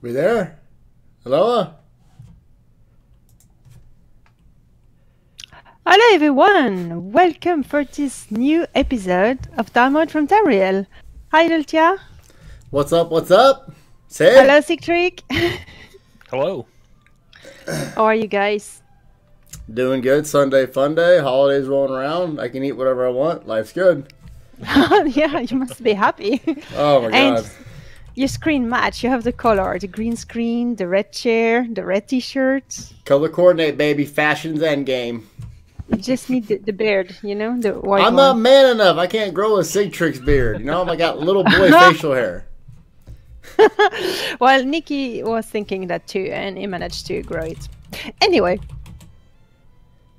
We there? Hello? Hello everyone! Welcome for this new episode of Timeout from Tamriel. Hi Lultia. What's up? What's up? Say Hello it. Sigtrick. Hello. How are you guys? Doing good. Sunday fun day. Holidays rolling around. I can eat whatever I want. Life's good. Yeah, you must be happy. Oh my god. And your screen match. You have the color, the green screen, the red chair, the red t-shirt. Color coordinate, baby. Fashion's endgame. You just need the beard, you know, the white I'm one. not man enough. I can't grow a Sigtrix beard. You know, I got little boy facial hair. Well, Nikki was thinking that too, and he managed to grow it. Anyway,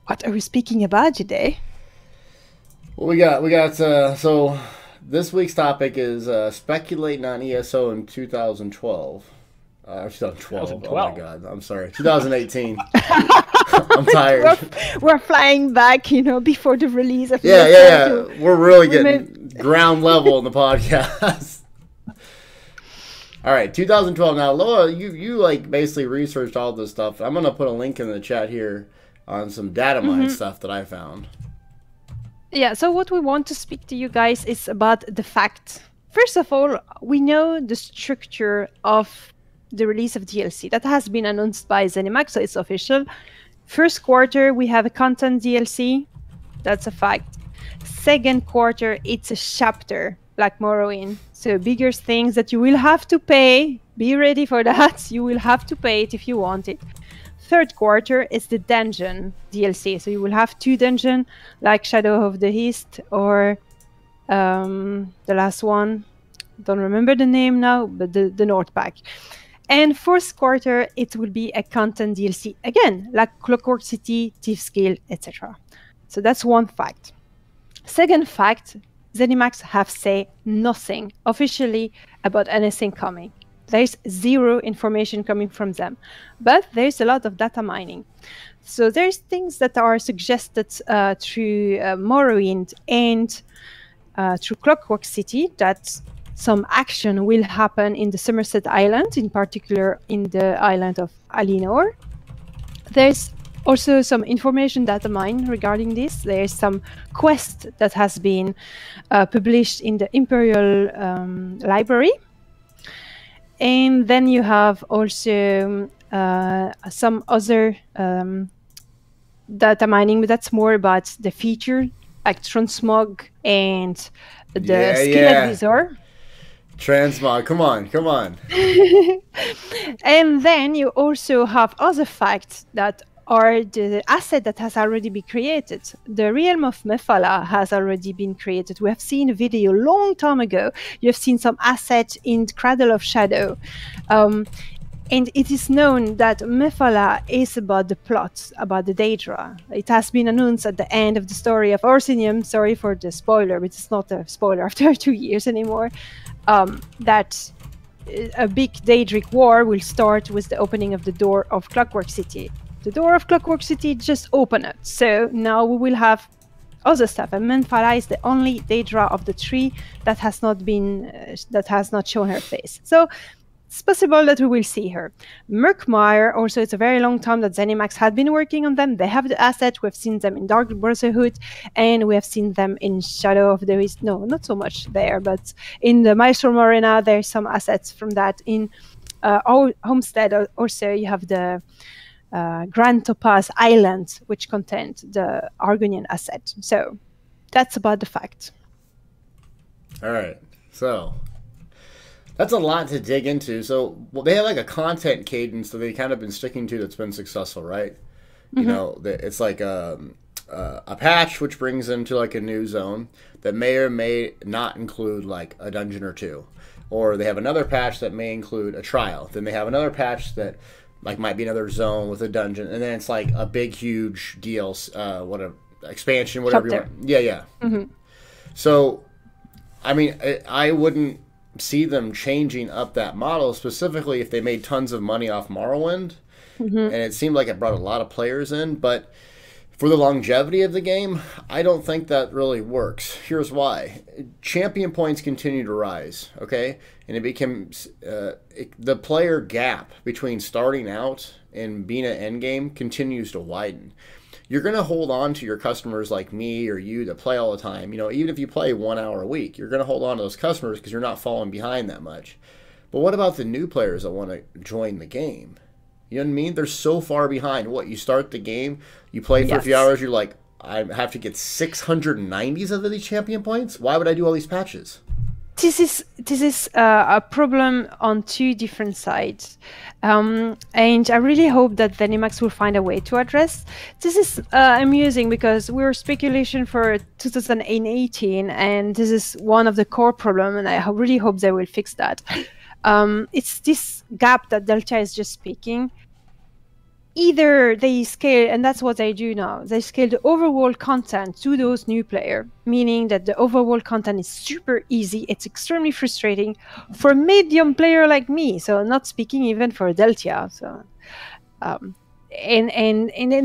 what are we speaking about today? What we got. So this week's topic is speculating on ESO in 2012. 2012. Oh my god. I'm sorry. 2018. I'm tired. We're flying back, you know, before the release of Yeah. We're really getting ground level in the podcast. All right, 2012. Now, Loa, you like basically researched all this stuff. I'm gonna put a link in the chat here on some datamined stuff that I found. Yeah. So what we want to speak to you guys is about the fact. First of all, we know the structure of the release of DLC that has been announced by ZeniMax, so it's official. First quarter, we have a content DLC. That's a fact. Second quarter, it's a chapter like Morrowind. So bigger things that you will have to pay. Be ready for that. You will have to pay it if you want it. Third quarter is the dungeon DLC. So you will have 2 dungeons like Shadow of the East or the last one. Don't remember the name now, but the North Pack. And fourth quarter, it will be a content DLC again, like Clockwork City, Thief's Guild, etc. So that's one fact. Second fact, ZeniMax have said nothing officially about anything coming. There's zero information coming from them, but there's a lot of data mining. So there's things that are suggested through Morrowind and through Clockwork City that some action will happen in the Somerset Island, in particular in the island of Alinor. There's also some information data mine regarding this. There's some quest that has been published in the Imperial Library. And then you have also some other data mining, but that's more about the feature, like transmog and the skill advisor. Transmog, come on. And then you also have other facts that are the asset that has already been created. The realm of Mephala has already been created. We have seen a video a long time ago. You have seen some assets in Cradle of Shadow. And it is known that Mephala is about the plot, about the Daedra. It has been announced at the end of the story of Orsinium. Sorry for the spoiler, but it's not a spoiler after 2 years anymore. That a big Daedric war will start with the opening of the door of Clockwork City. The door of Clockwork City just opened, so now we will have other stuff. And Mephala is the only Daedra of the 3 that has not been, that has not shown her face. So it's possible that we will see her. Murkmire, also, it's a very long time that ZeniMax had been working on them. They have the asset. We've seen them in Dark Brotherhood, and we have seen them in Shadow of the East. No, not so much there, but in the Maelstrom Arena, there's some assets from that. In Homestead, also, you have the Grand Topaz Island, which contained the Argonian asset. So that's about the fact. All right, so that's a lot to dig into. So they have like a content cadence that they kind of been sticking to that's been successful, right? You know, it's like a patch which brings them to like a new zone that may or may not include like a dungeon or 2. Or they have another patch that may include a trial. Then they have another patch that like might be another zone with a dungeon. And then it's like a big, huge DLC, whatever, expansion, whatever you want. Yeah. So, I mean, I wouldn't see them changing up that model, specifically if they made tons of money off Morrowind. And it seemed like it brought a lot of players in. But For the longevity of the game, I don't think that really works. Here's why. Champion points continue to rise, okay? And it becomes the player gap between starting out and being at endgame continues to widen. You're going to hold on to your customers like me or you that play all the time. You know, even if you play 1 hour a week, you're going to hold on to those customers because you're not falling behind that much. But what about the new players that want to join the game? You know what I mean? They're so far behind. What, you start the game, you play for a few hours, you're like, I have to get 690s of these champion points? Why would I do all these patches? This is a problem on two different sides. And I really hope that ZeniMax will find a way to address. This is amusing because we were speculation for 2018, and this is one of the core problems, and I really hope they will fix that. It's this gap that Delta is just speaking. Either they scale, and that's what they do now, they scale the overworld content to those new players, meaning that the overworld content is super easy. It's extremely frustrating for a medium player like me, so not speaking even for Delta. So, and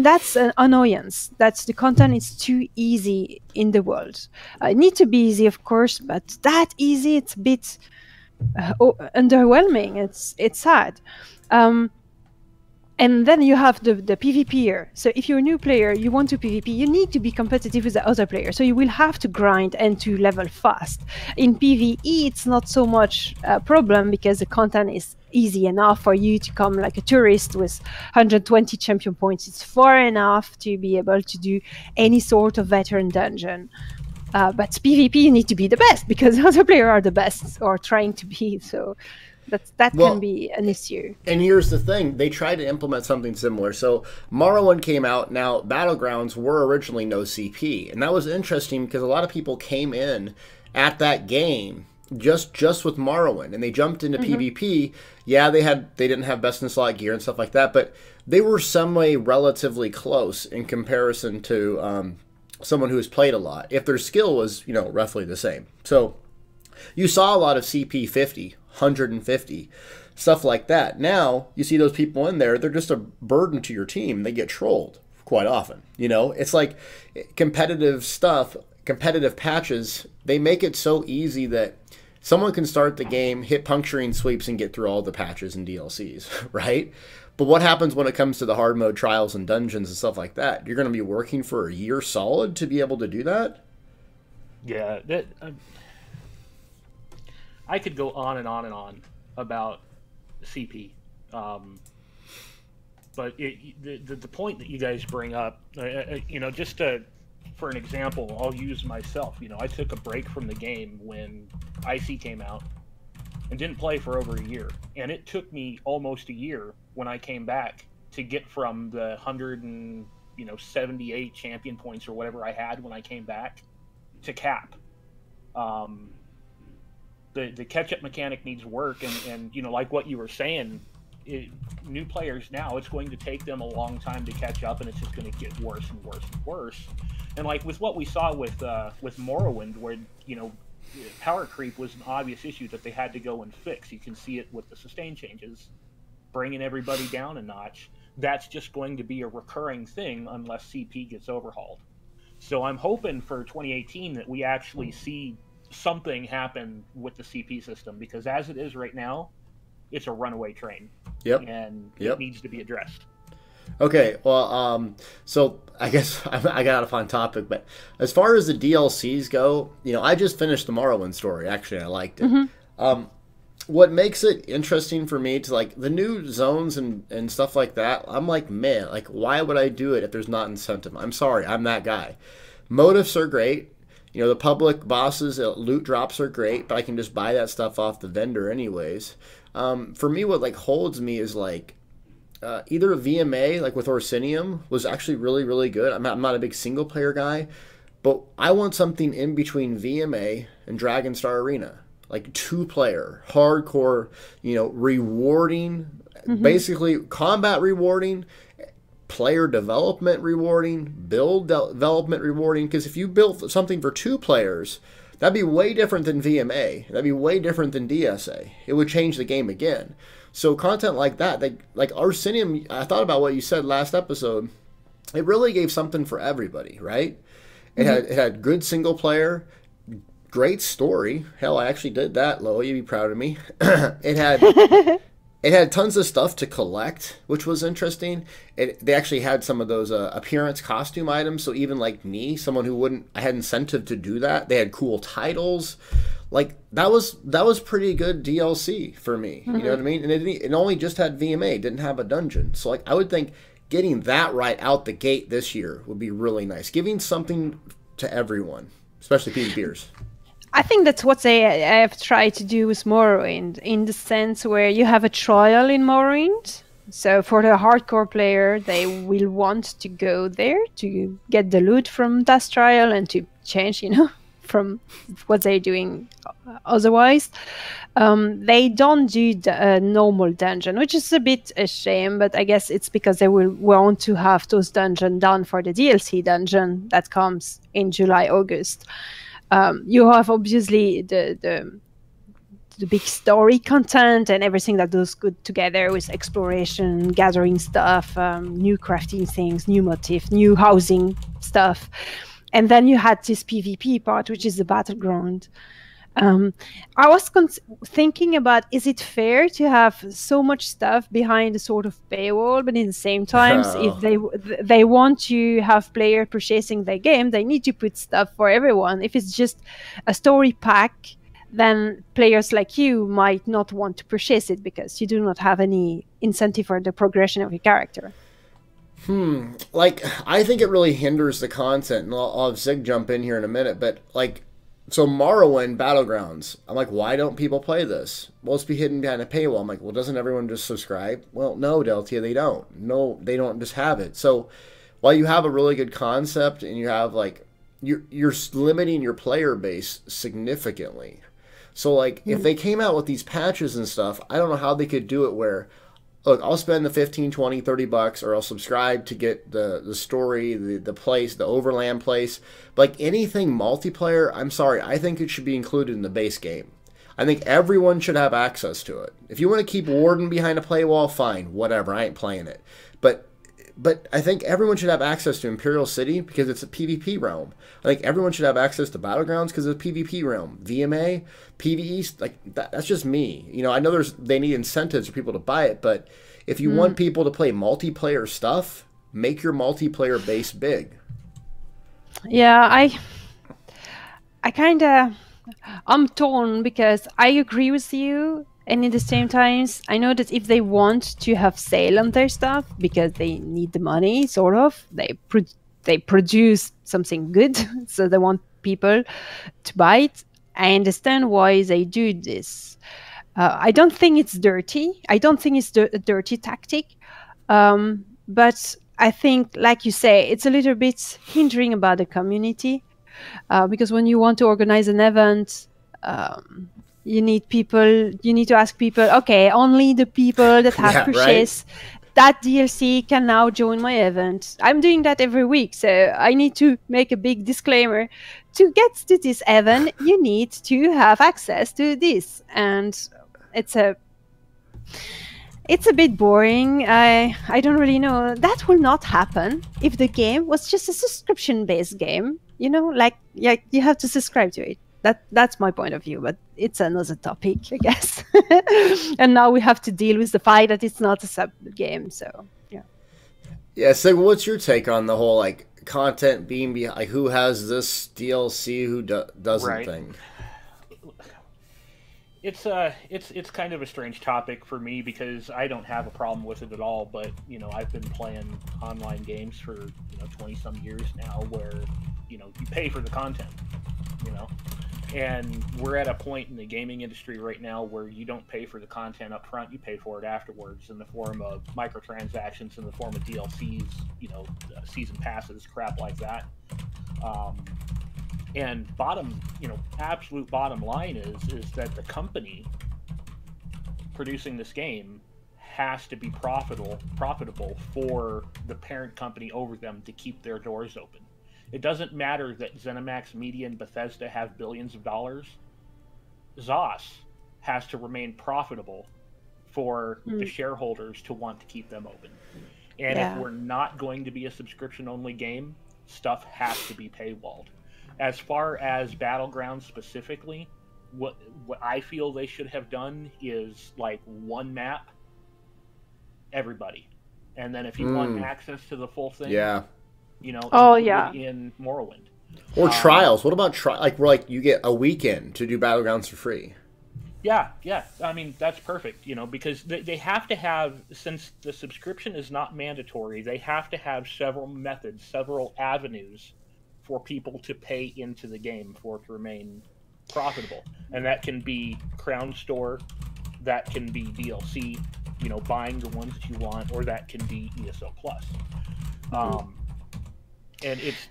that's an annoyance. That's the content is too easy in the world. It needs to be easy, of course, but that easy, it's a bit underwhelming. It's sad. And then you have the PvP here. So if you're a new player, you want to PvP, you need to be competitive with the other player. So you will have to grind and to level fast. In PvE, it's not so much a problem because the content is easy enough for you to come like a tourist with 120 champion points. It's far enough to be able to do any sort of veteran dungeon. But PvP, you need to be the best because other players are the best or trying to be. So that can be an issue. And here's the thing. They tried to implement something similar. So Morrowind came out. Now, Battlegrounds were originally no CP. And that was interesting because a lot of people came in at that game just with Morrowind. And they jumped into PvP. Yeah, they didn't have best in slot gear and stuff like that. But they were some way relatively close in comparison to someone who has played a lot. If their skill was, you know, roughly the same. So you saw a lot of CP 50. 150, stuff like that. Now you see those people in there, they're just a burden to your team. They get trolled quite often. You know, it's like competitive stuff, competitive patches, they make it so easy that someone can start the game, hit puncturing sweeps, and get through all the patches and DLCs, right? But what happens when it comes to the hard mode trials and dungeons and stuff like that? You're going to be working for a year solid to be able to do that? Yeah, that... I could go on and on and on about CP, but the point that you guys bring up, you know, just for an example, I'll use myself. You know, I took a break from the game when IC came out and didn't play for over a year, and it took me almost a year when I came back to get from the 178 champion points or whatever I had when I came back to cap. The catch-up mechanic needs work, and you know, like what you were saying, new players now, it's going to take them a long time to catch up, and it's just going to get worse and worse and worse. And like with what we saw with Morrowind, where, you know, power creep was an obvious issue that they had to go and fix. You can see it with the sustain changes, bringing everybody down a notch. That's just going to be a recurring thing unless CP gets overhauled. So I'm hoping for 2018 that we actually see something happen with the CP system, because as it is right now, it's a runaway train. Yep. And it needs to be addressed. Okay, well, so I guess I got off on topic, but as far as the DLCs go, you know, I just finished the Morrowind story. Actually, I liked it. What makes it interesting for me to, like, the new zones and stuff like that, I'm like, man, like, why would I do it if there's not incentive? I'm sorry, I'm that guy. Motifs are great. You know, the public bosses, loot drops are great, but I can just buy that stuff off the vendor anyways. For me, what, like, holds me is, like, either a VMA, like with Orsinium, was actually really, really good. I'm not a big single-player guy, but I want something in between VMA and Dragonstar Arena. Like, two-player, hardcore, you know, rewarding, basically combat rewarding, player development rewarding, build development rewarding. Because if you built something for two players, that'd be way different than VMA. That'd be way different than DSA. It would change the game again. So content like that, like Arsenium, I thought about what you said last episode. it really gave something for everybody, right? It had good single player, great story. Hell, I actually did that, Loa. You'd be proud of me. it had it had tons of stuff to collect, which was interesting. They actually had some of those appearance costume items. So even like me, someone who wouldn't, I had incentive to do that. They had cool titles. Like that was pretty good DLC for me. You know what I mean? And it only just had VMA, it didn't have a dungeon. So like I would think getting that right out the gate this year would be really nice. Giving something to everyone, especially PvPers. I think that's what they have tried to do with Morrowind, in the sense where you have a trial in Morrowind. So for the hardcore player, they will want to go there to get the loot from that trial and to change, from what they're doing otherwise. They don't do the normal dungeon, which is a bit a shame, but I guess it's because they will want to have those dungeons done for the DLC dungeon that comes in July, August. You have obviously the big story content and everything that goes good together with exploration, gathering stuff, new crafting things, new motif, new housing stuff. And then you had this PvP part, which is the Battleground. I was thinking about, is it fair to have so much stuff behind a sort of paywall, but in the same time, if they want to have player purchasing their game, they need to put stuff for everyone. If it's just a story pack, then players like you might not want to purchase it because you do not have any incentive for the progression of your character. Like, I think it really hinders the content, and I'll have Zig jump in here in a minute, but like, so Morrowind Battlegrounds, I'm like, why don't people play this? Well, it's be hidden behind a paywall. I'm like, well, doesn't everyone just subscribe? Well, no, Deltia, they don't. No, they don't just have it. So while you have a really good concept and you have like, you're limiting your player base significantly. So like, if they came out with these patches and stuff, I don't know how they could do it where, look, I'll spend the 15, 20, 30 bucks, or I'll subscribe to get the story, the place, the overland place. But like anything multiplayer, I'm sorry, I think it should be included in the base game. I think everyone should have access to it. If you want to keep Warden behind a paywall, fine, whatever, I ain't playing it. But I think everyone should have access to Imperial City because it's a PvP realm. I think everyone should have access to Battlegrounds because it's a PvP realm. VMA, PvE, like that's just me. I know they need incentives for people to buy it, but if you want people to play multiplayer stuff, make your multiplayer base big. Yeah, I'm torn because I agree with you. And in the same times, I know that if they want to have sale on their stuff because they need the money, sort of, they produce something good, so they want people to buy it. I understand why they do this. I don't think it's dirty. I don't think it's a dirty tactic. But I think, like you say, it's a little bit hindering about the community because when you want to organize an event, you need to ask people, okay, only the people that have purchased that DLC can now join my event. I'm doing that every week, so I need to make a big disclaimer. To get to this event, you need to have access to this. And it's a bit boring. I don't really know. That will not happen if the game was just a subscription-based game. Like you have to subscribe to it. That's my point of view, but it's another topic, I guess. And now we have to deal with the fact that it's not a sub game. So yeah. Yeah. So what's your take on the whole like content being behind, like who has this DLC, who doesn't thing? It's kind of a strange topic for me because I don't have a problem with it at all. But I've been playing online games for 20 some years now, where you pay for the content. And we're at a point in the gaming industry right now where you don't pay for the content up front, you pay for it afterwards in the form of microtransactions, in the form of DLCs, season passes, crap like that. And absolute bottom line is that the company producing this game has to be profitable for the parent company over them to keep their doors open. It doesn't matter that ZeniMax Media and Bethesda have billions of dollars. ZOS has to remain profitable for the shareholders to want to keep them open. And if we're not going to be a subscription-only game, stuff has to be paywalled. As far as Battlegrounds specifically, what I feel they should have done is like one map, everybody, and then if you want access to the full thing, you know, in Morrowind. Or trials. What about like you get a weekend to do Battlegrounds for free? Yeah. I mean, that's perfect, you know, because they have to have, since the subscription is not mandatory, they have to have several methods, several avenues for people to pay into the game for it to remain profitable. And that can be Crown Store, that can be DLC, you know, buying the ones that you want, or that can be ESO Plus. And it's,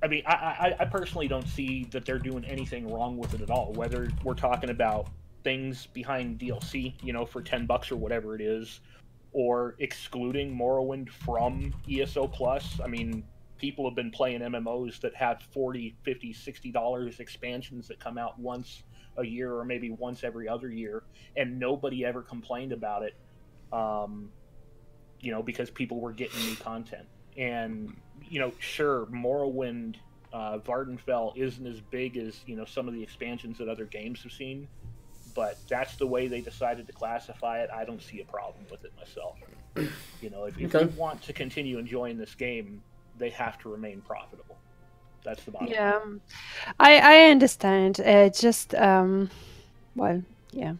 I mean, I personally don't see that they're doing anything wrong with it at all. Whether we're talking about things behind DLC, you know, for $10 or whatever it is, or excluding Morrowind from ESO Plus. I mean, people have been playing MMOs that have $40, $50, $60 expansions that come out once a year or maybe once every other year, and nobody ever complained about it, you know, because people were getting new content. And, you know, sure, Morrowind, Vardenfell isn't as big as, you know, some of the expansions that other games have seen, but that's the way they decided to classify it. I don't see a problem with it myself. You know, if you want to continue enjoying this game, they have to remain profitable. That's the bottom line. I understand. Just, well, yeah.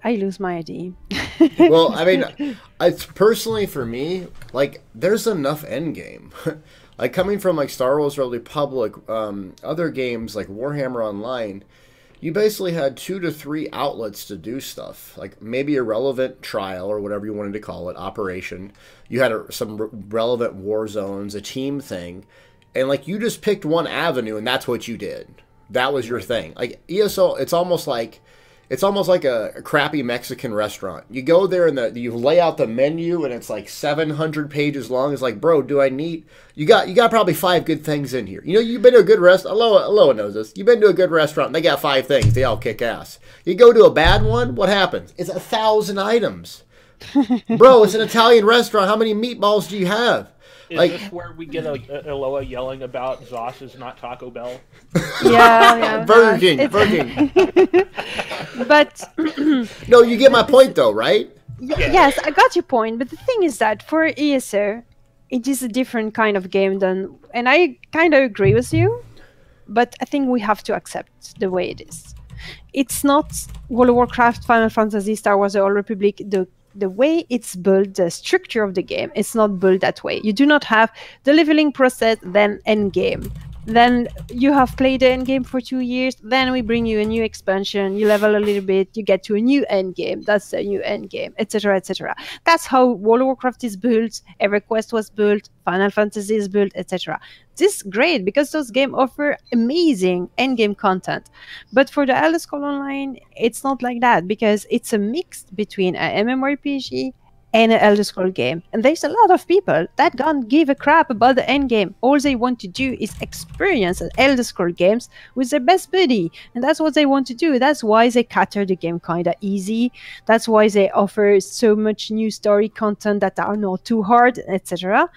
I lose my ID. Well, I mean, it's personally for me, like, there's enough endgame. Like, coming from, like, Star Wars Early Republic, other games like Warhammer Online, you basically had 2 to 3 outlets to do stuff. Like, maybe a relevant trial or whatever you wanted to call it, operation. You had some relevant war zones, a team thing. And, like, you just picked one avenue, and that's what you did. That was your thing. Like, ESO, it's almost like a crappy Mexican restaurant. You go there and you lay out the menu, and it's like 700 pages long. It's like, bro, do I need? You got probably 5 good things in here. You know, you've been to a good restaurant. Aloha knows this. You've been to a good restaurant. And they got 5 things. They all kick ass. You go to a bad one. What happens? It's 1,000 items. Bro, it's an Italian restaurant. How many meatballs do you have? Is this where we get Aloha yelling about Zoss is not Taco Bell? Yeah. Burger King. But no, you get my point though, right? Yes, I got your point. But the thing is that for ESO, it is a different kind of game than, and I kind of agree with you, but I think we have to accept the way it is. It's not World of Warcraft, Final Fantasy, Star Wars, The Old Republic. The way it's built, the structure of the game, it's not built that way. You do not have the leveling process, then end game. Then you have played the end game for 2 years, then we bring you a new expansion, you level a little bit, you get to a new end game, that's a new end game, etc., etc. That's how World of Warcraft is built, EverQuest was built, Final Fantasy is built, etc. This is great because those games offer amazing end game content. But for the Elder Scrolls Online, it's not like that because it's a mix between an MMORPG and an Elder Scrolls game. And there's a lot of people that don't give a crap about the end game. All they want to do is experience Elder Scrolls games with their best buddy. And that's what they want to do. That's why they cater the game kind of easy. That's why they offer so much new story content that are not too hard, etc.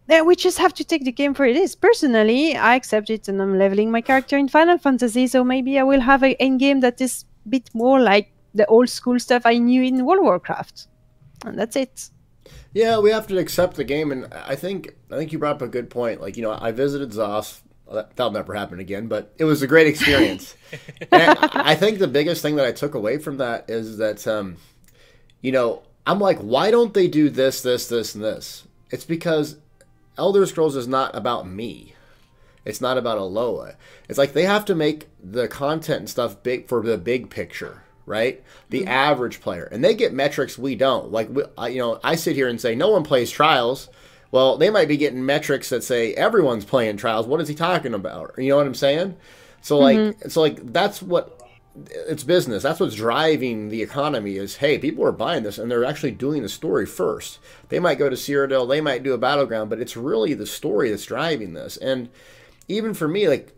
Then we just have to take the game for it is. Personally, I accept it and I'm leveling my character in Final Fantasy, so maybe I will have an end game that is a bit more like the old school stuff I knew in World of Warcraft. And that's it. Yeah, we have to accept the game, and I think you brought up a good point. Like, you know, I visited Zoss. That'll never happen again, but it was a great experience. And I think the biggest thing that I took away from that is that, you know, I'm like, why don't they do this, and this? It's because Elder Scrolls is not about me. It's not about Aloha. It's like they have to make the content and stuff big for the big picture. Right? The average player. And they get metrics we don't. Like, you know, I sit here and say, no one plays Trials. Well, they might be getting metrics that say everyone's playing Trials. What is he talking about? You know what I'm saying? So, like, that's what, it's business. That's what's driving the economy is, hey, people are buying this, and they're actually doing the story first. They might go to Cyrodiil. They might do a Battleground, but it's really the story that's driving this. And even for me, like,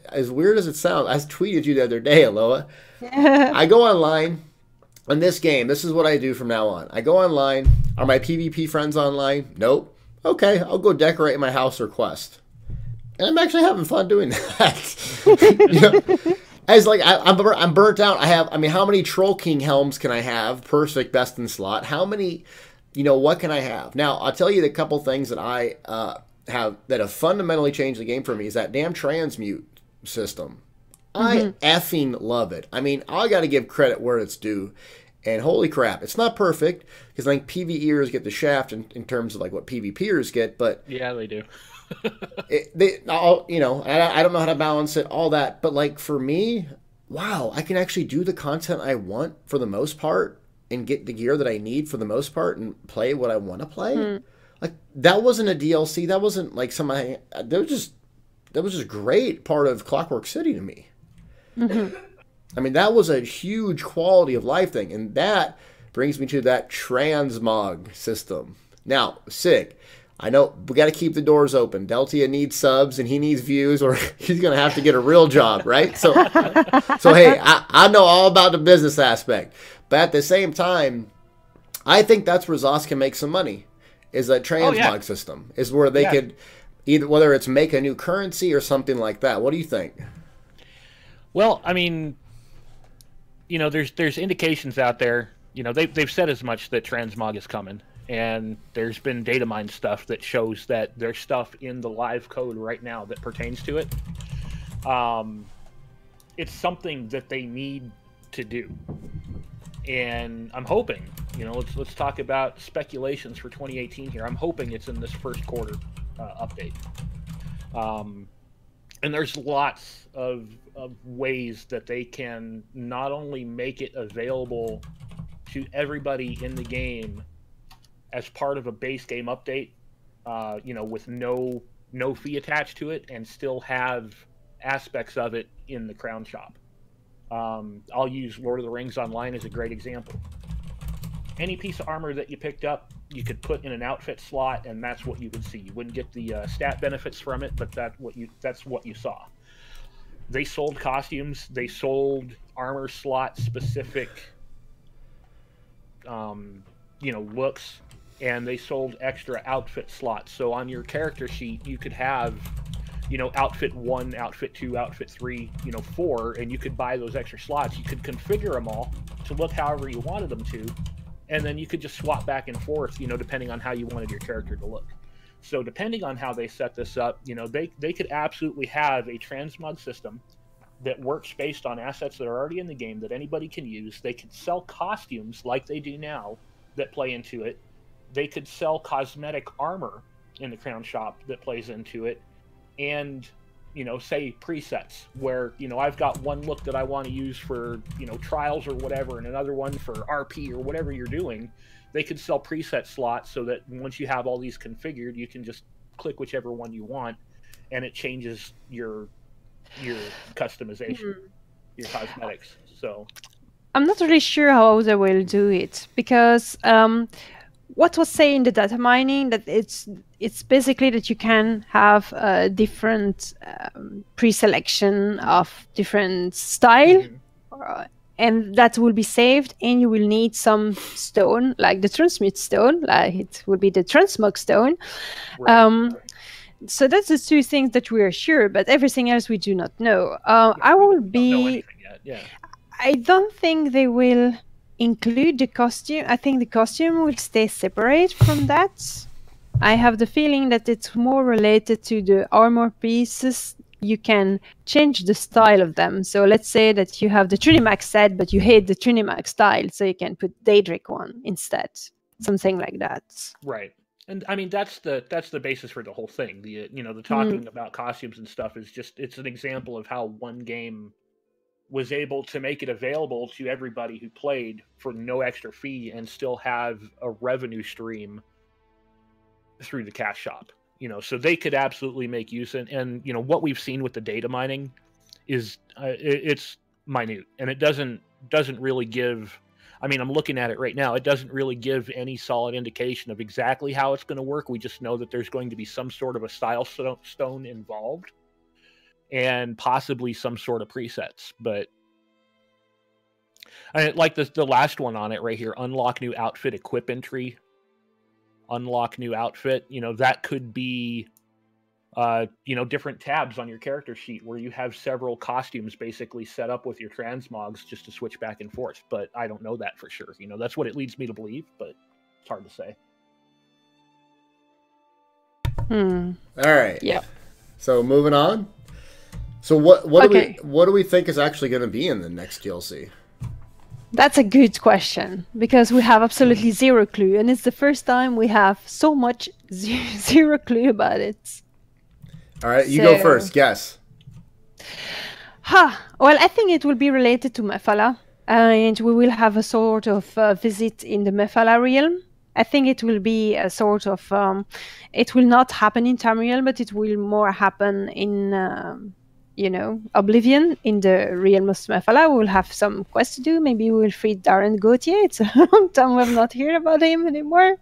as weird as it sounds, I tweeted you the other day, Aloha. I go online on this game. This is what I do from now on. I go online. Are my PvP friends online? Nope. Okay, I'll go decorate my house or quest. And I'm actually having fun doing that. You know? As like I'm burnt out. I mean, how many Troll King helms can I have? Perfect, best in slot. How many, what can I have? Now, I'll tell you the couple things that I have fundamentally changed the game for me is that damn transmute system. I effing love it. I mean, I got to give credit where it's due. And holy crap, it's not perfect because I think PvEers get the shaft in terms of like what PvPers get, but yeah, they do. I don't know how to balance it, all that, but like for me, wow, I can actually do the content I want for the most part and get the gear that I need for the most part and play what I want to play. Like that wasn't a DLC, that wasn't like something that was just great part of Clockwork City to me. I mean, that was a huge quality of life thing, and that brings me to that transmog system. Now, Sig, I know we got to keep the doors open. Deltia needs subs and he needs views, or he's going to have to get a real job, right? So hey, I know all about the business aspect, but at the same time, I think that's where ZOS can make some money. Is a transmog system is where they could either whether it's make a new currency or something like that. What do you think? Well, I mean, there's indications out there. They've said as much that transmog is coming. And there's been datamined stuff that shows that there's stuff in the live code right now that pertains to it. It's something that they need to do. And I'm hoping, let's talk about speculations for 2018 here. I'm hoping it's in this first quarter update. And there's lots of ways that they can not only make it available to everybody in the game as part of a base game update, with no fee attached to it, and still have aspects of it in the Crown Shop. I'll use Lord of the Rings Online as a great example. Any piece of armor that you picked up, you could put in an outfit slot, and that's what you would see. You wouldn't get the stat benefits from it, but that's what you saw. They sold costumes. They sold armor slot specific, looks. And they sold extra outfit slots. So on your character sheet, you could have, outfit 1, outfit 2, outfit 3, 4, and you could buy those extra slots. You could configure them all to look however you wanted them to, and then you could just swap back and forth, depending on how you wanted your character to look. So depending on how they set this up, they could absolutely have a transmog system that works based on assets that are already in the game that anybody can use. They could sell costumes like they do now that play into it. They could sell cosmetic armor in the Crown Shop that plays into it, and say presets where I've got one look that I want to use for trials or whatever, and another one for RP or whatever you're doing. They could sell preset slots so that once you have all these configured, you can just click whichever one you want, and it changes your customization, your cosmetics. So I'm not really sure how they will do it, because what was saying in the data mining that it's basically that you can have a different pre-selection of different style, and that will be saved, and you will need some stone, like the transmute stone, like it will be the transmog stone. Right. So that's the two things that we are sure, but everything else we do not know. I will be. Don't know anything yet. Yeah. I don't think they will include the costume. I think the costume will stay separate from that. I have the feeling that it's more related to the armor pieces. You can change the style of them. So let's say that you have the Trinimax set, but you hate the Trinimax style, so you can put Daedric one instead. Something like that. Right. And I mean that's the basis for the whole thing. The talking about costumes and stuff is just, it's an example of how one game was able to make it available to everybody who played for no extra fee and still have a revenue stream through the cash shop. So they could absolutely make use of, and what we've seen with the data mining is it's minute, and it doesn't really give. I mean, I'm looking at it right now. It doesn't really give any solid indication of exactly how it's going to work. We just know that there's going to be some sort of a style stone involved, and possibly some sort of presets. But I like the last one on it right here: unlock new outfit equip entry unlock new outfit, that could be different tabs on your character sheet where you have several costumes basically set up with your transmogs just to switch back and forth. But I don't know that for sure. That's what it leads me to believe, but it's hard to say. All right. Yeah. So moving on. So what do we think is actually going to be in the next DLC? That's a good question, because we have absolutely zero clue, and it's the first time we have so much zero clue about it. All right, you go first. Guess. Well, I think it will be related to Mephala, and we will have a sort of visit in the Mephala realm. I think it will be a sort of... it will not happen in Tamriel, but it will more happen in... Oblivion, in the realm of Mephala. We will have some quests to do. Maybe we will free Darren Gauthier. It's a long time we have not heard about him anymore.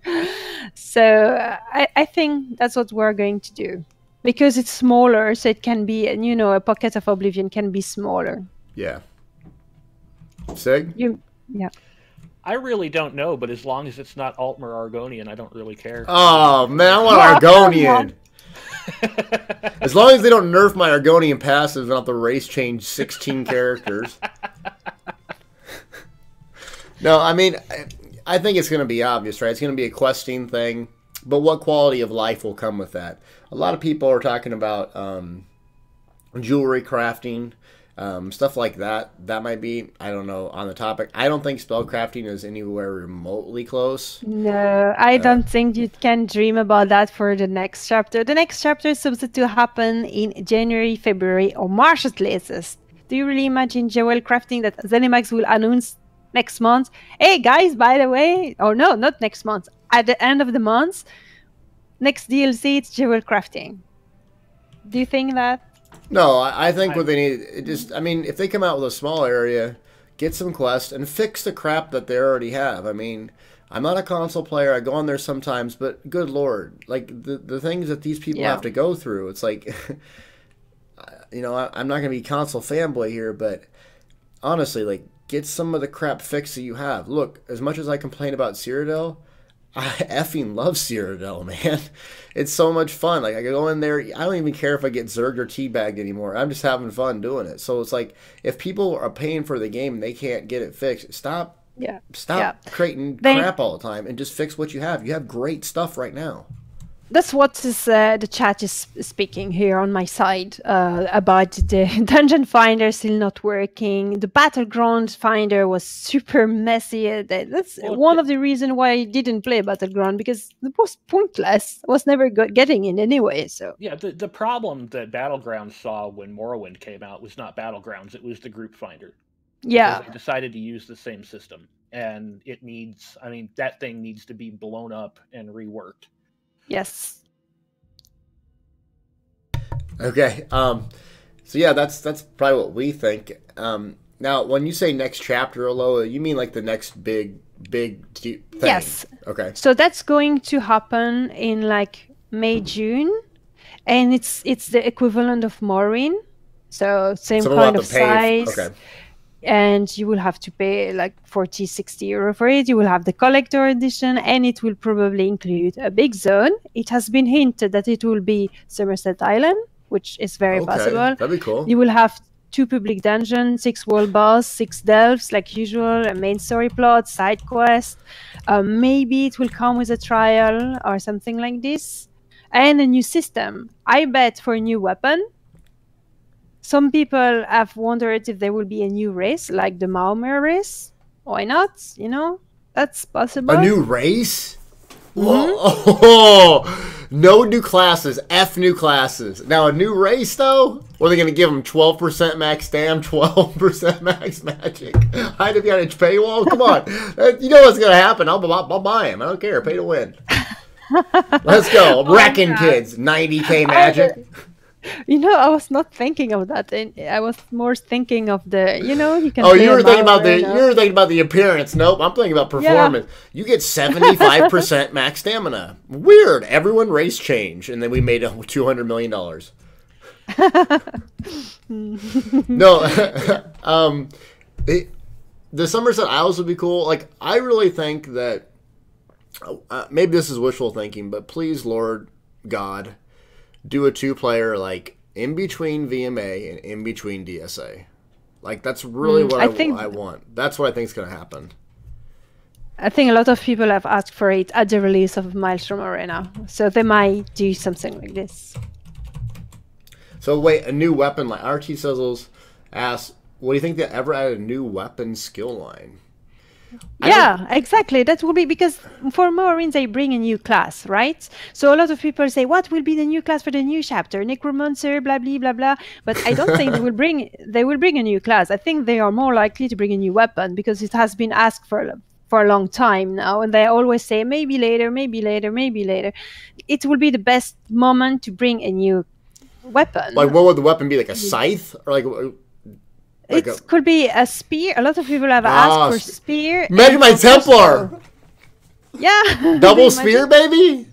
So I think that's what we're going to do. Because it's smaller, so it can be, a pocket of Oblivion can be smaller. Yeah. Sig? Yeah. I really don't know, but as long as it's not Altmer Argonian, I don't really care. Oh, man, I want Argonian. As long as they don't nerf my Argonian passive and not the race change 16 characters. No, I mean, I think it's going to be obvious, right? It's going to be a questing thing. But what quality of life will come with that? A lot of people are talking about jewelry crafting, stuff like that. That might be, I don't know, on the topic. I don't think spell crafting is anywhere remotely close. No, I don't think you can dream about that for the next chapter. The next chapter is supposed to happen in January, February, or March at latest. Do you really imagine jewel crafting that ZeniMax will announce next month? Hey guys, by the way, or no, not next month. At the end of the month, next DLC, it's jewel crafting. Do you think that? No, I think what they need, if they come out with a small area, get some quests, and fix the crap that they already have. I mean, I'm not a console player. I go on there sometimes, but good lord, like the things that these people have to go through, it's like, I'm not going to be console fanboy here, but honestly, like, get some of the crap fixed that you have. Look, as much as I complain about Cyrodiil, I effing love Cyrodiil, man. It's so much fun. Like, I go in there, I don't even care if I get zerged or teabagged anymore. I'm just having fun doing it. So it's like, if people are paying for the game and they can't get it fixed, stop creating crap all the time and just fix what you have. You have great stuff right now. That's what is, the chat is speaking here on my side about the dungeon finder still not working. The Battlegrounds finder was super messy. That's one of the reasons why I didn't play Battleground, because it was pointless. I was never getting in anyway. So yeah, the problem that Battlegrounds saw when Morrowind came out was not Battlegrounds; it was the group finder. Yeah, because they decided to use the same system, and it needs. I mean, that thing needs to be blown up and reworked. Yes. Okay. So yeah, that's probably what we think. Now, when you say next chapter, Aloha, you mean like the next big thing? Yes. Okay. So that's going to happen in like May, June, and it's the equivalent of Morrowind. So same kind of size. Okay. And you will have to pay like 40-60 euro for it. You will have the collector edition, and it will probably include a big zone. It has been hinted that it will be Somerset Island, which is very possible. That'd be cool. You will have 2 public dungeons, 6 world boss, 6 delves like usual, a main story plot, side quest. Maybe it will come with a trial or something like this, and a new system. I bet for a new weapon. Some people have wondered if there will be a new race, like the Maomer race. Why not? That's possible. A new race? Mm-hmm. Oh, no new classes. F new classes. Now, a new race, though? Or are they going to give them 12% max stam, 12% max magic? Hide it behind a paywall? Come on. You know what's going to happen. I'll buy him. I don't care. Pay to win. Let's go. Wrecking kids. 90k magic. I was not thinking of that. I was more thinking of the, you can. Oh, you were thinking about the appearance. Nope, I'm thinking about performance. Yeah. You get 75% max stamina. Weird. Everyone race change, and then we made $200 million. No, the Somerset Isles would be cool. Like, I really think that maybe this is wishful thinking, but please, Lord God, do a 2-player like in between VMA and in between DSA. Like that's really what I want. That's what I think is going to happen. I think a lot of people have asked for it at the release of Maelstrom Arena, so they might do something like this. So wait, a new weapon, like RT Sizzles asks, what do you think they ever add a new weapon skill line? Yeah, exactly. That will be because for Marines they bring a new class, right? So a lot of people say, what will be the new class for the new chapter? Necromancer, blah blah blah blah. But I don't think they will bring a new class. I think they are more likely to bring a new weapon because it has been asked for a long time now, and they always say maybe later, maybe later, maybe later. It will be the best moment to bring a new weapon. Like what would the weapon be? Like a scythe or like it could be a spear. A lot of people have asked for spear. Make my Templar! Yeah. Double spear, baby?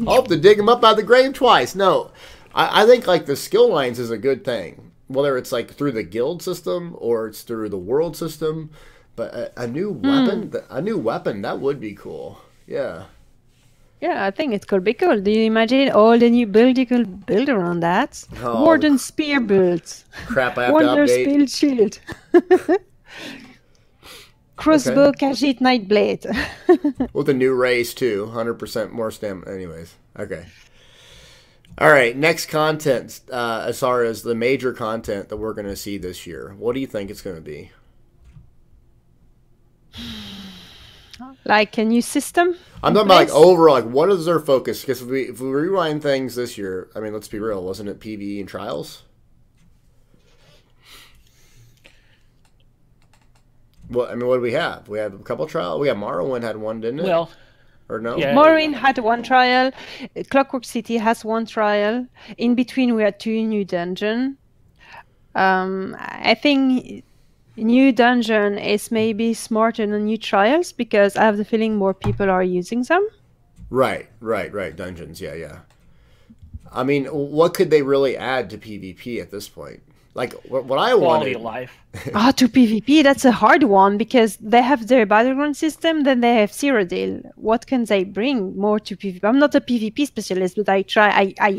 I'll have to dig him up out of the grave twice. No, I think like the skill lines is a good thing. Whether it's like through the guild system or it's through the world system. But a new weapon, that would be cool. Yeah. Yeah, I think it could be cool. Do you imagine all the new build you could build around that? Oh, Warden spear builds. Crap, I have Wonder to update. shield. Crossbow, Khajiit, Nightblade. With a new race too, 100% more stamina. Anyways, okay. All right, next content. As far as the major content that we're going to see this year, what do you think it's going to be? Like a new system? I'm talking about like overall, like what is their focus? Because if we rewind things this year, I mean, let's be real, wasn't it PvE and trials? Well, I mean, what do we have? We have a couple trials. We have Morrowind had one, didn't it? Well, or no? Yeah. Morrowind had one trial. Clockwork City has one trial. In between, we had 2 new dungeons. I think new dungeon is maybe smarter than new trials because I have the feeling more people are using them. Right. Dungeons, yeah. I mean, what could they really add to PvP at this point? Like, what I quality wanted... of life. To PvP, that's a hard one because they have their Battleground system, then they have Cyrodiil. What can they bring more to PvP? I'm not a PvP specialist, but I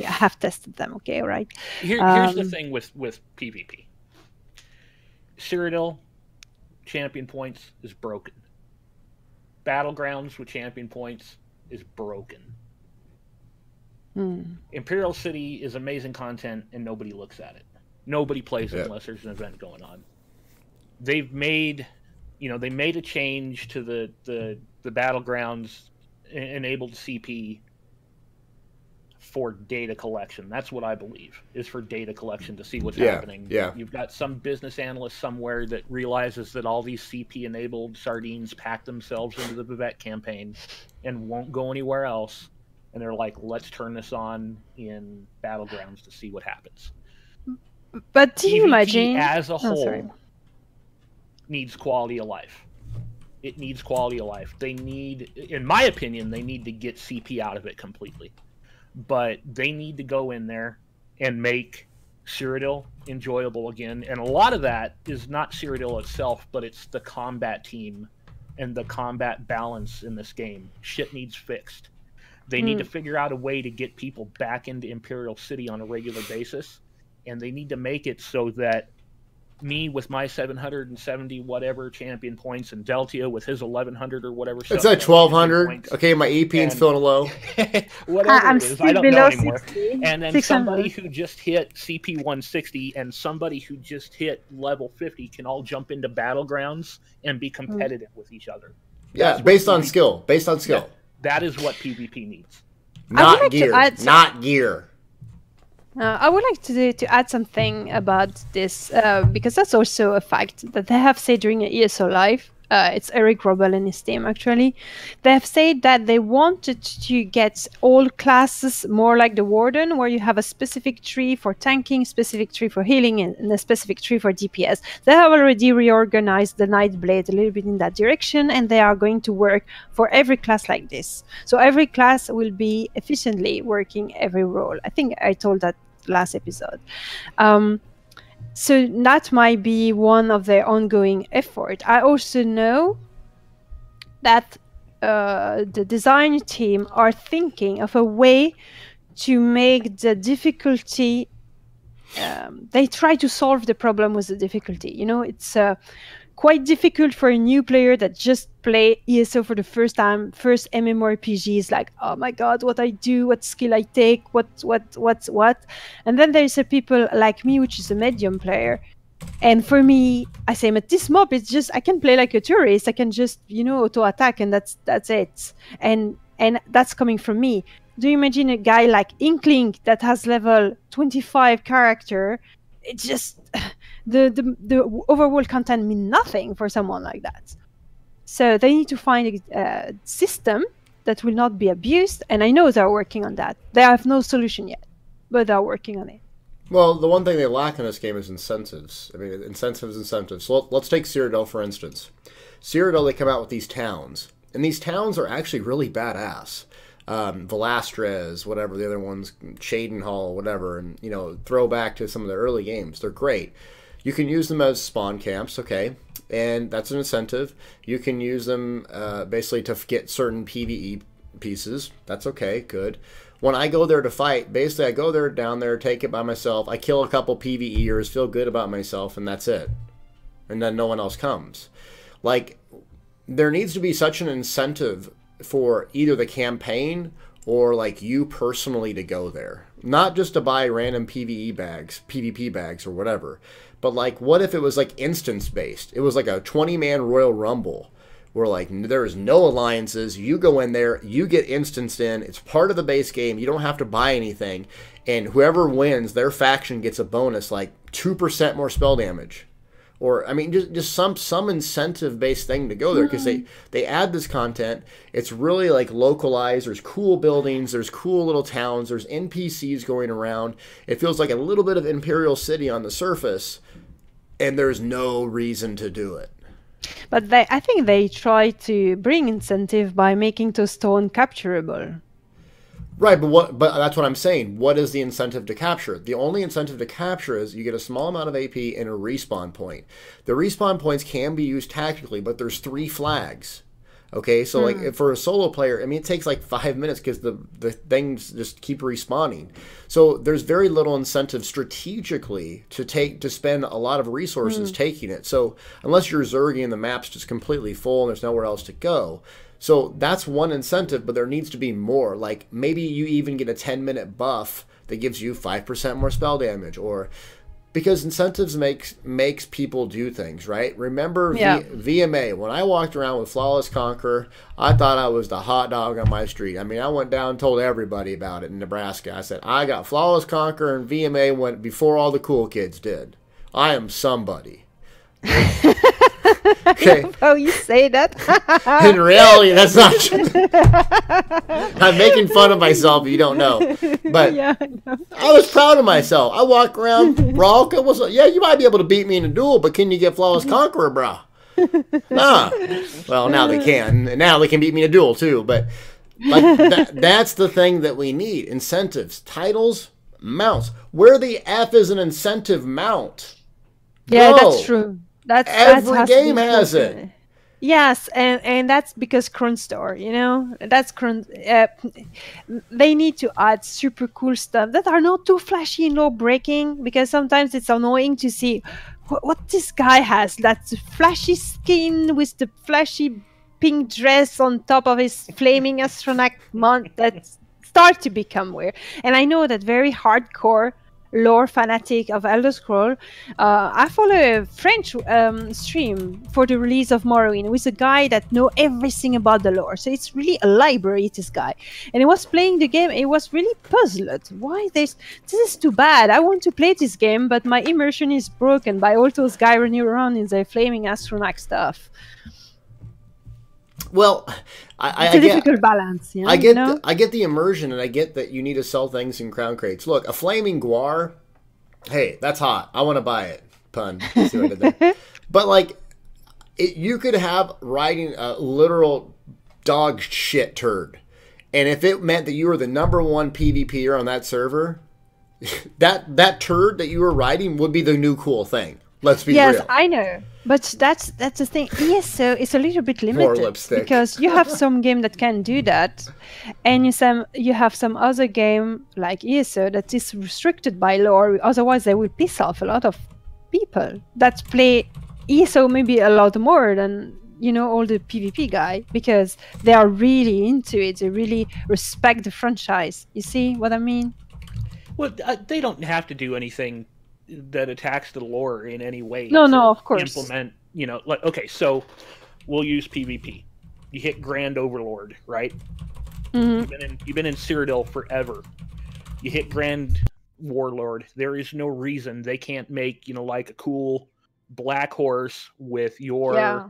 have tested them, okay, right? Here's the thing with PvP. Cyrodiil, champion points, is broken. Battlegrounds with champion points is broken. Imperial City is amazing content, and nobody looks at it. Nobody plays it unless there's an event going on. They've made, they made a change to the Battlegrounds enabled CP for data collection. That's what I believe is for data collection to see what's happening. Yeah. You've got some business analyst somewhere that realizes that all these CP enabled sardines pack themselves into the Babette campaign and won't go anywhere else. And they're like, let's turn this on in Battlegrounds to see what happens. But do you PvP imagine as a whole needs quality of life. It needs quality of life. They need, in my opinion, they need to get CP out of it completely. But they need to go in there and make Cyrodiil enjoyable again. And a lot of that is not Cyrodiil itself, but it's the combat team and the combat balance in this game. Shit needs fixed. They need to figure out a way to get people back into Imperial City on a regular basis. And they need to make it so that me with my 770 whatever champion points and Deltia with his 1100 or whatever. It's at 1200. Okay, my EP's feeling low. Whatever it is, I don't know anymore. 60, and then 600. somebody who just hit CP 160 and somebody who just hit level 50 can all jump into Battlegrounds and be competitive with each other. Yeah, based on skill. Based on skill. Yeah, that is what PvP needs. Not gear. Not gear. I would like to add something about this because that's also a fact that they have said during an ESO live. It's Eric Robel and his team actually. They have said that they wanted to get all classes more like the Warden, where you have a specific tree for tanking, specific tree for healing, and a specific tree for DPS. They have already reorganized the Nightblade a little bit in that direction, and they are going to work for every class like this. So every class will be efficiently working every role. I think I told that last episode. So that might be one of their ongoing effort. I also know that the design team are thinking of a way to make the difficulty. They try to solve the problem with the difficulty. You know, it's quite difficult for a new player that just play ESO for the first time, first MMORPG is like, oh my god, what I do, what skill I take, what. And then there's a people like me, which is a medium player. And for me, I say, at this mob, it's just, I can play like a tourist. I can just, you know, auto-attack, and that's it. And that's coming from me. Do you imagine a guy like Inkling that has level 25 character? It's just the overall content mean nothing for someone like that. So they need to find a system that will not be abused, and I know they're working on that. They have no solution yet, but they're working on it. Well, the one thing they lack in this game is incentives. I mean, incentives. So let's take Cyrodiil, for instance. Cyrodiil, they come out with these towns, and these towns are actually really badass. Velastres, whatever the other ones, Shadenhall, whatever, and, you know, throw back to some of the early games. They're great. You can use them as spawn camps, okay, and that's an incentive. You can use them basically to get certain PvE pieces. That's okay, good. When I go there to fight, basically I go there, down there, take it by myself. I kill a couple PvEers, feel good about myself, and that's it. And then no one else comes. Like, there needs to be such an incentive for either the campaign or like you personally to go there. Not just to buy random PvE bags, PvP bags or whatever. But like, what if it was like instance based? It was like a 20-man Royal Rumble where like there is no alliances. You go in there, you get instanced in. It's part of the base game. You don't have to buy anything. And whoever wins, their faction gets a bonus like 2% more spell damage. Or, I mean, just some incentive-based thing to go there, because they add this content. It's really, like, localized. There's cool buildings. There's cool little towns. There's NPCs going around. It feels like a little bit of Imperial City on the surface, and there's no reason to do it. But I think they try to bring incentive by making the stone capturable. Right, but that's what I'm saying. What is the incentive to capture? The only incentive to capture is you get a small amount of AP and a respawn point. The respawn points can be used tactically, but there's 3 flags. Okay, so like for a solo player, I mean, it takes like 5 minutes because the things just keep respawning. So there's very little incentive strategically to spend a lot of resources taking it. So unless you're zerging and the map's just completely full and there's nowhere else to go. So that's one incentive, but there needs to be more. Like maybe you even get a 10-minute buff that gives you 5% more spell damage, or because incentives makes people do things, right? Remember VMA, when I walked around with Flawless Conqueror, I thought I was the hot dog on my street. I mean, I went down and told everybody about it in Nebraska. I said, I got Flawless Conqueror, and VMA went before all the cool kids did. I am somebody. Okay. Oh, you say that? In reality, that's not true. I'm making fun of myself if you don't know. But yeah, I was proud of myself. I walk around, bro, yeah, you might be able to beat me in a duel, but can you get Flawless Conqueror, bro? Nah. Well, now they can. And now they can beat me in a duel, too. But like that's the thing that we need. Incentives. Titles, mounts. Where the F is an incentive mount? Yeah, that's true. Every game has it. Yes, and that's because Cron Store, you know, that's Cron. They need to add super cool stuff that are not too flashy and low breaking, because sometimes it's annoying to see what this guy has. That's flashy skin with the flashy pink dress on top of his flaming astronaut mount that start to become weird. And I know that very hardcore lore fanatic of Elder Scroll. I follow a French stream for the release of Morrowind with a guy that know everything about the lore. So it's really a library, this guy. And he was playing the game. He was really puzzled. Why this is too bad. I want to play this game, but my immersion is broken by all those guys running around in their flaming astronaut stuff. Well, it's a difficult balance. You know? I get the immersion, and I get that you need to sell things in crown crates. Look, a flaming guar, hey, that's hot. I want to buy it. Pun. See what I did there. But like, you could have riding a literal dog shit turd, and if it meant that you were the #1 PvPer on that server, that turd that you were riding would be the new cool thing. Let's be Yes, real. I know, but that's the thing. ESO is a little bit limited lipstick. because you have some game that can do that, and you have some other game like ESO that is restricted by lore. Otherwise, they will piss off a lot of people that play ESO maybe a lot more than all the PvP guy, because they are really into it. They really respect the franchise. You see what I mean? Well, they don't have to do anything that attacks the lore in any way. No, to of course. Implement, like, okay, so we'll use PvP. You hit Grand Overlord, right? You've been in Cyrodiil forever. You hit Grand Warlord. There is no reason they can't make, like a cool black horse with your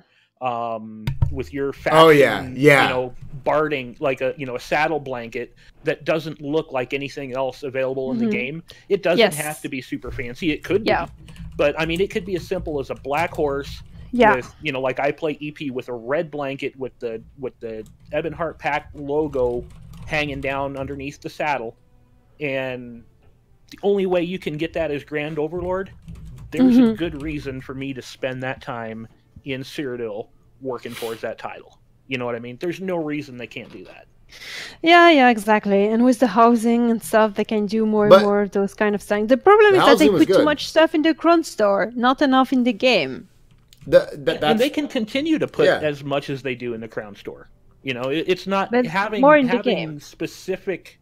faction, barding, like a saddle blanket that doesn't look like anything else available in the game. It doesn't have to be super fancy. It could be, but I mean, it could be as simple as a black horse with, like I play EP with a red blanket with the Ebonheart Pack logo hanging down underneath the saddle, and the only way you can get that as Grand Overlord, there's a good reason for me to spend that time in Cyrodiil working towards that title. You know what I mean? There's no reason they can't do that. Yeah, exactly. And with the housing and stuff, they can do more and more of those kind of things. The problem is that they put too much stuff in the Crown store, not enough in the game. And they can continue to put as much as they do in the Crown store. It's not having specific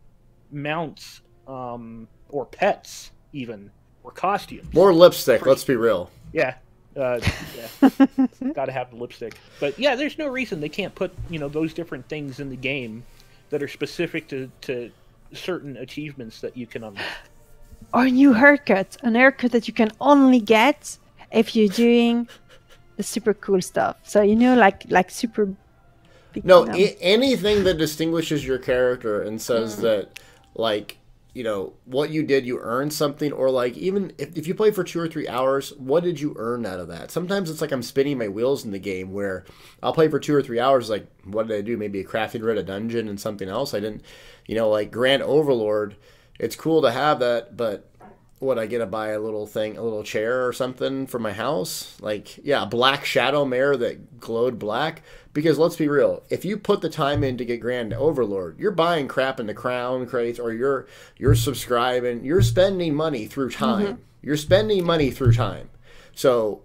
mounts or pets even, or costumes. More lipstick, let's be real. Yeah. Gotta have the lipstick. But yeah, there's no reason they can't put, those different things in the game that are specific to certain achievements that you can unlock. Or a new haircut. An haircut that you can only get if you're doing the super cool stuff. So, like super big. No, anything that distinguishes your character and says that, like, what you did, you earned something, or like, even if you play for 2 or 3 hours, what did you earn out of that? Sometimes it's like I'm spinning my wheels in the game where I'll play for 2 or 3 hours, like, what did I do? Maybe a crafting red, a dungeon, and something else. I didn't, like Grand Overlord, it's cool to have that, but would I get to buy a little chair or something for my house? Like, yeah, a black shadow mare that glowed black. Because let's be real, if you put the time in to get Grand Overlord, you're buying crap in the crown crates, or you're subscribing, you're spending money through time. You're spending money through time. So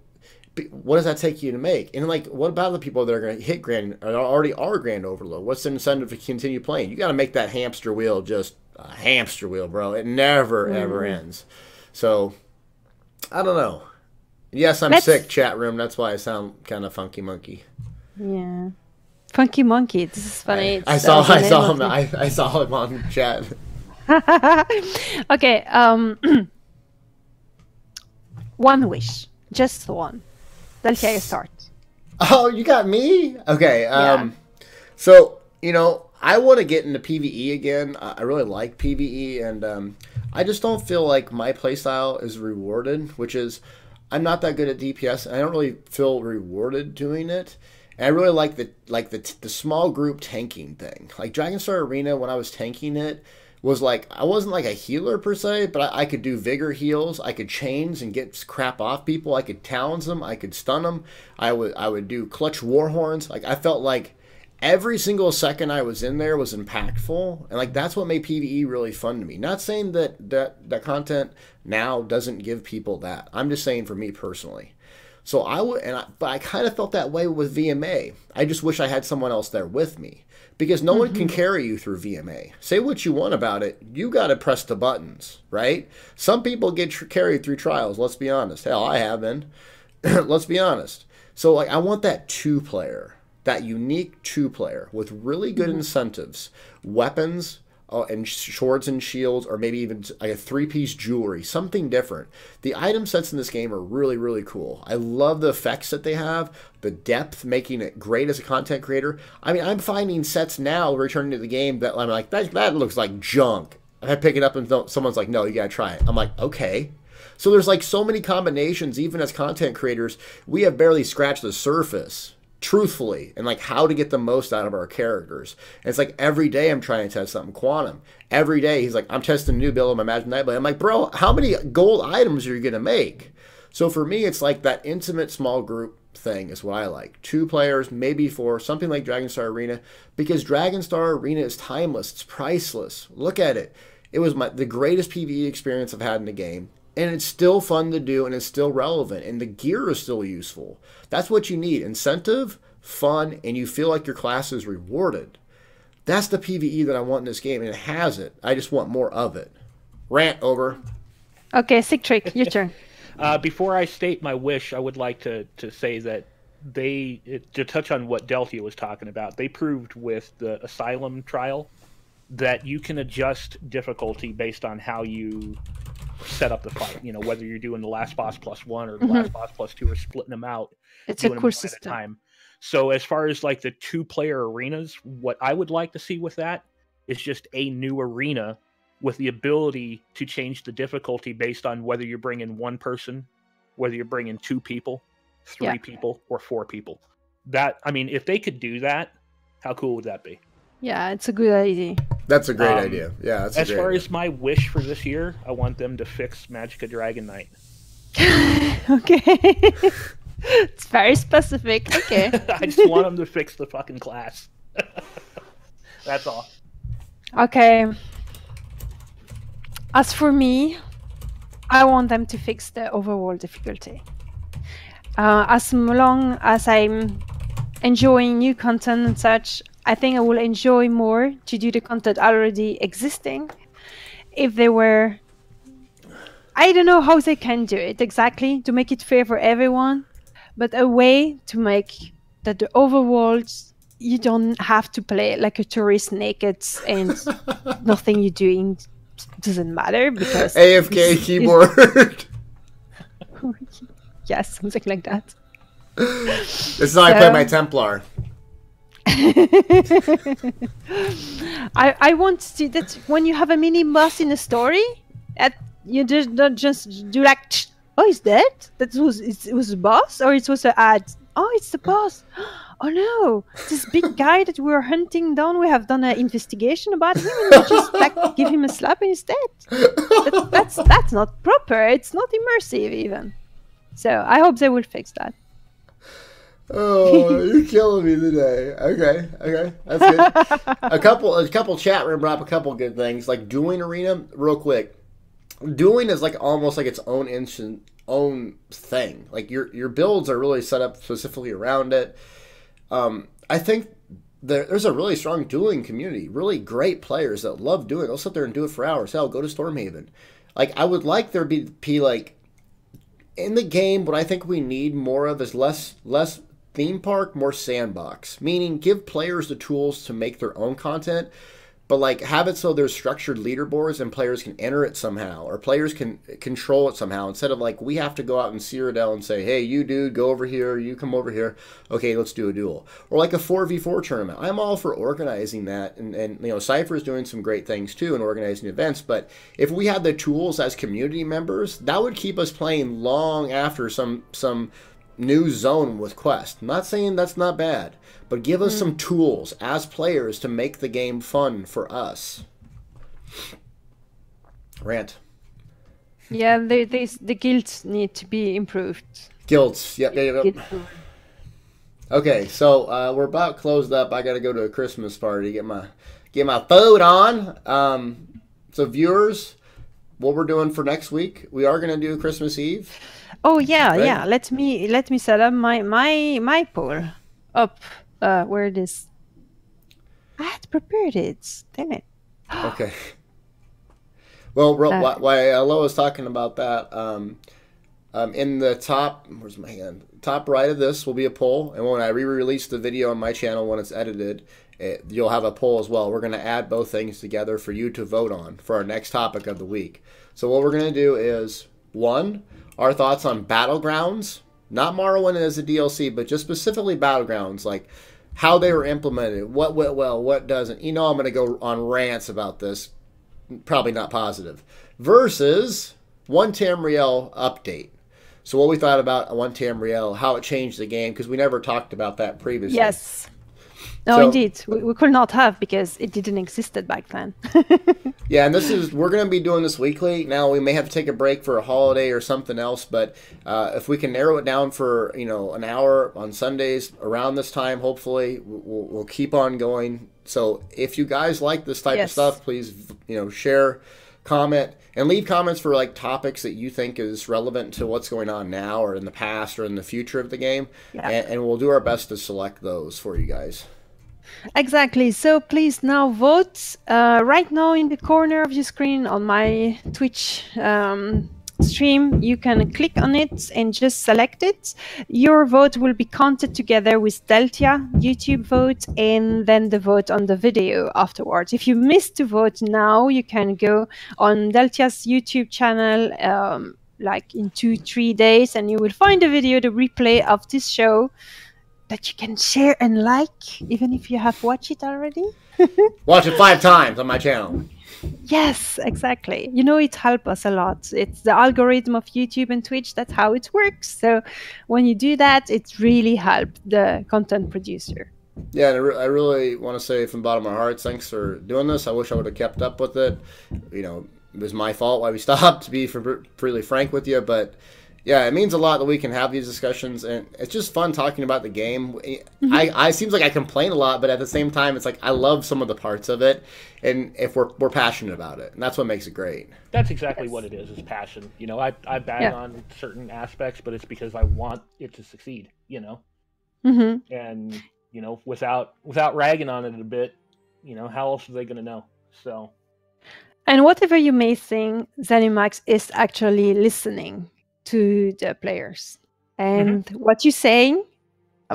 what does that take you to make? And like, what about the people that are going to hit Grand, or already are Grand Overlord? What's the incentive to continue playing? You got to make that hamster wheel just a hamster wheel, bro. It never ever ends. So I don't know. Yes, I'm sick, chat room. That's why I sound kind of funky monkey. Yeah, Funky Monkey. This is funny. I saw him on chat. Okay. One wish, just one. Delphia, you start. Oh, you got me? Okay. So I want to get into PvE again. I really like PvE, and I just don't feel like my playstyle is rewarded, which is I'm not that good at DPS, and I don't really feel rewarded doing it. And I really like the small group tanking thing. Like Dragonstar Arena, when I was tanking it, was like, I wasn't like a healer per se, but I could do vigor heals. I could chains and get crap off people. I could talons them. I could stun them. I would do clutch warhorns. Like, I felt like every single second I was in there was impactful, and like that's what made PvE really fun to me. Not saying that content now doesn't give people that. I'm just saying for me personally. So but I kind of felt that way with VMA. I just wish I had someone else there with me, because no one can carry you through VMA. Say what you want about it, you got to press the buttons, right? Some people get carried through trials. Let's be honest. Hell, I have been. Let's be honest. So like, I want that 2-player. That unique 2-player with really good incentives, weapons, and swords and shields, or maybe even like a 3-piece jewelry, something different. The item sets in this game are really, really cool. I love the effects that they have, the depth, making it great as a content creator. I mean, I'm finding sets now returning to the game that I'm like, that looks like junk. I pick it up and someone's like, no, you gotta try it. I'm like, okay. So there's like so many combinations, even as content creators, we have barely scratched the surface, truthfully, and like how to get the most out of our characters. And it's like every day I'm trying to test something. Quantum, every day he's like, I'm testing a new build of my Magic Nightblade. I'm like, bro, how many gold items are you gonna make? So for me, it's like that intimate small group thing is what I like. 2 players, maybe 4, something like Dragonstar Arena, because Dragonstar Arena is timeless. It's priceless. Look at it. It was the greatest PvE experience I've had in a game, and it's still fun to do, and it's still relevant, and the gear is still useful. That's what you need. Incentive, fun, and you feel like your class is rewarded. That's the PvE that I want in this game, and it has it. I just want more of it. Rant over. Okay, Sick Trick, your turn. Before I state my wish, I would like to say that to touch on what Deltia was talking about, they proved with the Asylum trial that you can adjust difficulty based on how you set up the fight. You know, whether you're doing the last boss +1 or the last boss +2 or splitting them out. It's a cool system. Time. So as far as like the 2-player arenas, what I would like to see with that is just a new arena with the ability to change the difficulty based on whether you're bringing 1 person, whether you're bringing 2 people, 3 people, or 4 people. That, I mean, if they could do that, how cool would that be? Yeah, it's a good idea. That's a great idea. Yeah, that's as far as my wish for this year, I want them to fix Magicka Dragon Knight. Okay. It's very specific. Okay. I just want them to fix the fucking class. That's all. Okay. As for me, I want them to fix the overall difficulty. As long as I'm enjoying new content and such, I think I will enjoy more to do the content already existing. If they were... I don't know how they can do it exactly to make it fair for everyone, but a way to make that the overworlds, you don't have to play like a tourist naked and nothing you're doing doesn't matter because AFK keyboard. Yes, something like that. This is how I play my Templar. I want to see that when you have a mini boss in a story, you just don't just do like, oh, he's dead? It was a boss, or it was an ad? Oh, it's the boss. Oh no, this big guy that we were hunting down, we have done an investigation about him and we just like give him a slap and he's dead. That's not proper. It's not immersive even. So I hope they will fix that. Oh, you're killing me today. Okay, that's good. A couple chat room brought up a couple good things, like Dueling Arena. Real quick, Dueling is like almost like its own thing. Like your builds are really set up specifically around it. I think there's a really strong dueling community, really great players that love doing. They'll sit there and do it for hours. Hell, go to Stormhaven. Like I would like there be like in the game. What I think we need more of is less theme park, more sandbox. Meaning, give players the tools to make their own content, but like have it so there's structured leaderboards and players can enter it somehow, or players can control it somehow, instead of like we have to go out in Cyrodiil and say, hey, you dude, go over here, you come over here, okay, let's do a duel. Or like a 4v4 tournament. I'm all for organizing that, and you know, Cypher's doing some great things too in organizing events, but if we had the tools as community members, that would keep us playing long after some new zone with quest. I'm not saying that's not bad, but give us some tools as players to make the game fun for us. Rant. Yeah, the guilds need to be improved. Guilds, yep. Okay, so we're about closed up. I got to go to a Christmas party, get my food on. So viewers, what we're doing for next week, we are going to do Christmas Eve. Oh yeah, right? yeah. Let me set up my poll up where it is. I had prepared it. Damn it. Okay. Well, while Loa's talking about that, in the top, where's my hand? Top right of this will be a poll, and when I re-release the video on my channel when it's edited, you'll have a poll as well. We're going to add both things together for you to vote on for our next topic of the week. So what we're going to do is, 1, our thoughts on Battlegrounds, not Morrowind as a DLC, but just specifically Battlegrounds, like how they were implemented, what went well, what doesn't. You know I'm going to go on rants about this, probably not positive. Versus One Tamriel update. So what we thought about One Tamriel, how it changed the game, because we never talked about that previously. Yes. No, So- indeed, we could not have because it didn't existed back then. Yeah, and we're going to be doing this weekly. Now we may have to take a break for a holiday or something else, but if we can narrow it down for an hour on Sundays around this time, hopefully we'll keep on going. So if you guys like this type of stuff, please share, comment, and leave comments for like topics that you think is relevant to what's going on now or in the past or in the future of the game, and we'll do our best to select those for you guys. Exactly. So please now vote. Right now in the corner of your screen on my Twitch stream, you can click on it and just select it. Your vote will be counted together with Delta YouTube vote and then the vote on the video afterwards. If you missed to vote now, you can go on Delta's YouTube channel like in 2-3 days and you will find the video, the replay of this show, that you can share and like, even if you have watched it already. Watch it 5 times on my channel. Yes, exactly. It helps us a lot. It's the algorithm of YouTube and Twitch. That's how it works. So when you do that, it really helps the content producer. Yeah, and I really want to say from the bottom of my heart, thanks for doing this. I wish I would have kept up with it. It was my fault why we stopped, to be really frank with you, but yeah, it means a lot that we can have these discussions, and it's just fun talking about the game. I seems like I complain a lot, but at the same time, it's like I love some of the parts of it, and if we're passionate about it, and that's what makes it great. That's exactly what it is passion. I bag on certain aspects, but it's because I want it to succeed. And without ragging on it a bit, how else are they going to know? So, and whatever you may think, ZeniMax is actually listening to the players, and what you're saying,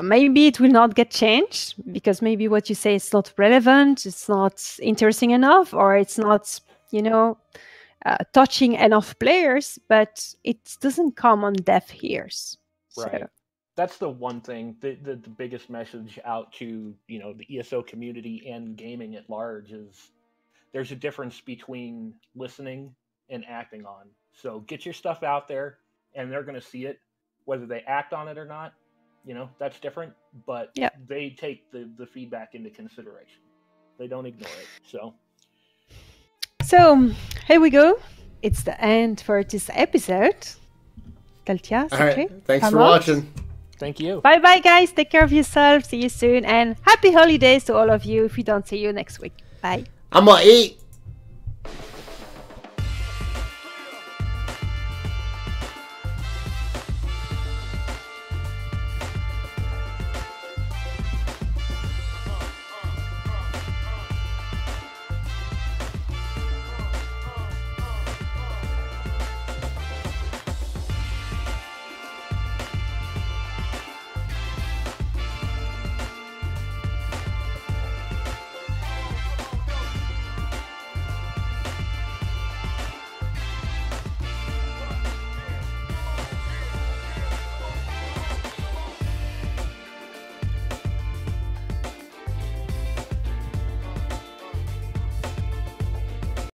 maybe it will not get changed because maybe what you say is not relevant, it's not interesting enough, or it's not touching enough players, but it doesn't come on deaf ears. Right. So. That's the one thing, the biggest message out to the ESO community and gaming at large is there's a difference between listening and acting on. So get your stuff out there and they're going to see it, whether they act on it or not. That's different, but they take the feedback into consideration. They don't ignore it. So here we go. It's the end for this episode. Deltia, all right. Thanks for watching. Thank you. Bye bye, guys. Take care of yourself. See you soon. And happy holidays to all of you if we don't see you next week. Bye. I'm going to eat.